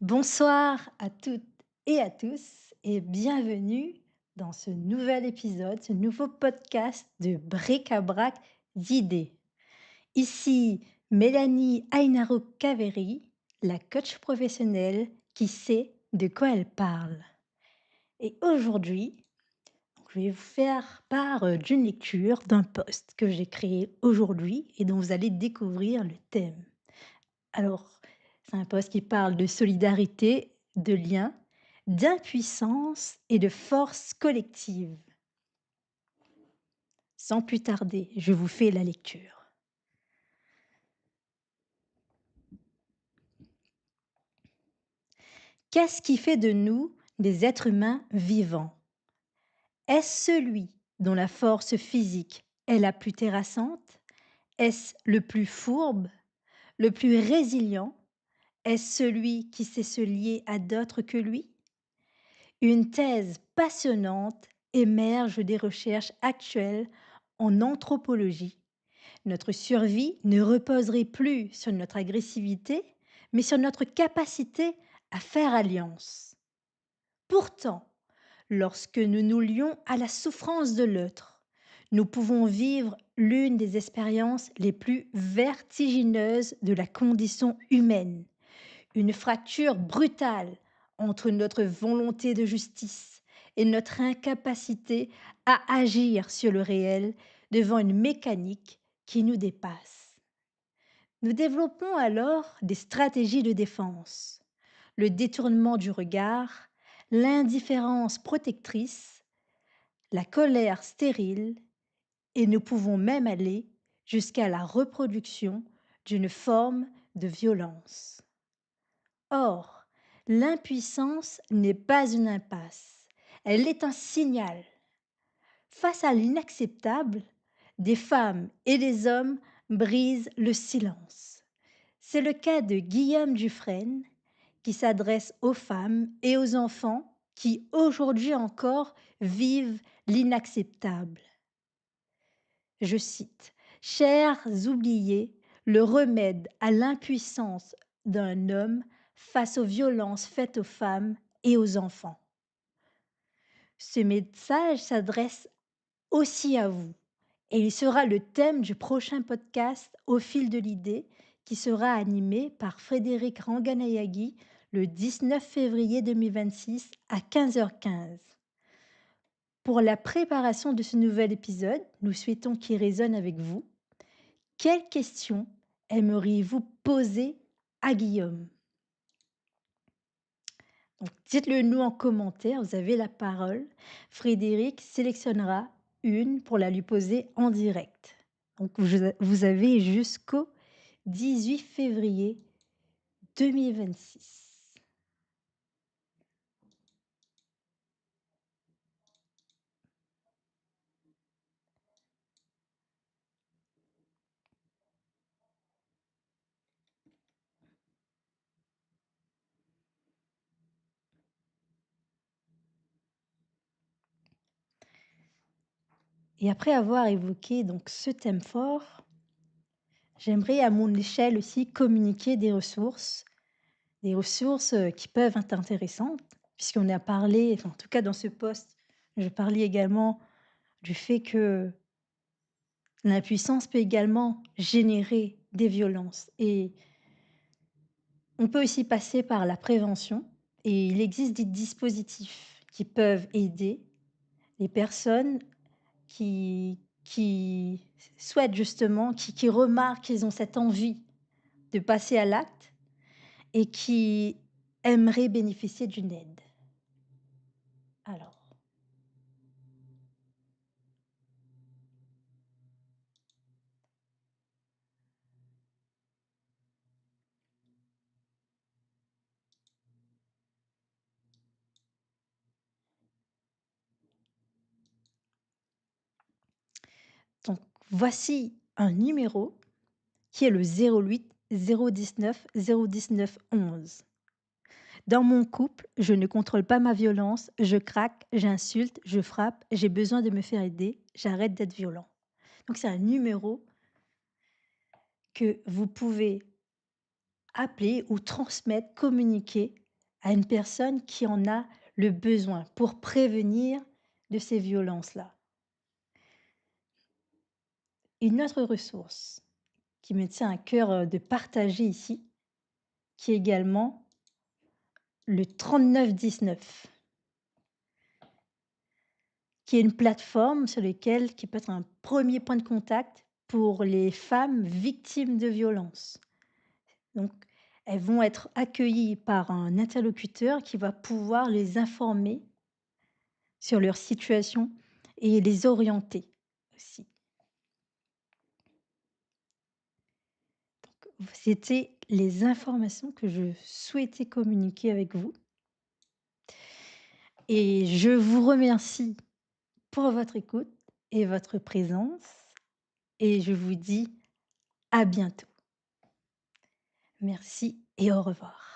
Bonsoir à toutes et à tous et bienvenue dans ce nouvel épisode, ce nouveau podcast de Bric-à-brac d'idées. Ici Mélanie Ainaro Caveri, la coach professionnelle qui sait de quoi elle parle. Et aujourd'hui, je vais vous faire part d'une lecture d'un post que j'ai créé aujourd'hui et dont vous allez découvrir le thème. Alors, c'est un poste qui parle de solidarité, de lien, d'impuissance et de force collective. Sans plus tarder, je vous fais la lecture. Qu'est-ce qui fait de nous des êtres humains vivants? Est-ce celui dont la force physique est la plus terrassante? Est-ce le plus fourbe, le plus résilient? Est-ce celui qui sait se lier à d'autres que lui? Une thèse passionnante émerge des recherches actuelles en anthropologie. Notre survie ne reposerait plus sur notre agressivité, mais sur notre capacité à faire alliance. Pourtant, lorsque nous nous lions à la souffrance de l'autre, nous pouvons vivre l'une des expériences les plus vertigineuses de la condition humaine, une fracture brutale entre notre volonté de justice et notre incapacité à agir sur le réel devant une mécanique qui nous dépasse. Nous développons alors des stratégies de défense, le détournement du regard, l'indifférence protectrice, la colère stérile, et nous pouvons même aller jusqu'à la reproduction d'une forme de violence. Or, l'impuissance n'est pas une impasse, elle est un signal. Face à l'inacceptable, des femmes et des hommes brisent le silence. C'est le cas de Guillaume Dufresne, qui s'adresse aux femmes et aux enfants qui, aujourd'hui encore, vivent l'inacceptable. Je cite: Chers oubliés, le remède à l'impuissance d'un homme face aux violences faites aux femmes et aux enfants. Ce message s'adresse aussi à vous et il sera le thème du prochain podcast Au fil de l'idée qui sera animé par Frédéric Ranganayagui le 19 février 2026 à 15h15. Pour la préparation de ce nouvel épisode, nous souhaitons qu'il résonne avec vous. Quelles questions aimeriez-vous poser à Guillaume? Donc, dites-le nous en commentaire, vous avez la parole. Frédéric sélectionnera une pour la lui poser en direct. Donc, vous avez jusqu'au 18 février 2026. Et après avoir évoqué donc ce thème fort, j'aimerais à mon échelle aussi communiquer des ressources qui peuvent être intéressantes, puisqu'on a parlé, enfin, en tout cas dans ce poste, je parlais également du fait que l'impuissance peut également générer des violences et on peut aussi passer par la prévention et il existe des dispositifs qui peuvent aider les personnes qui souhaitent justement, qui remarquent qu'ils ont cette envie de passer à l'acte et qui aimeraient bénéficier d'une aide. Alors, donc voici un numéro qui est le 08 019 019 11. Dans mon couple, je ne contrôle pas ma violence, je craque, j'insulte, je frappe, j'ai besoin de me faire aider, j'arrête d'être violent. Donc c'est un numéro que vous pouvez appeler ou transmettre, communiquer à une personne qui en a le besoin pour prévenir de ces violences-là. Une autre ressource qui me tient à cœur, de partager ici, qui est également le 3919, qui est une plateforme sur lequel qui peut être un premier point de contact pour les femmes victimes de violences. Donc elles vont être accueillies par un interlocuteur qui va pouvoir les informer sur leur situation et les orienter aussi. C'était les informations que je souhaitais communiquer avec vous et je vous remercie pour votre écoute et votre présence et je vous dis à bientôt. Merci et au revoir.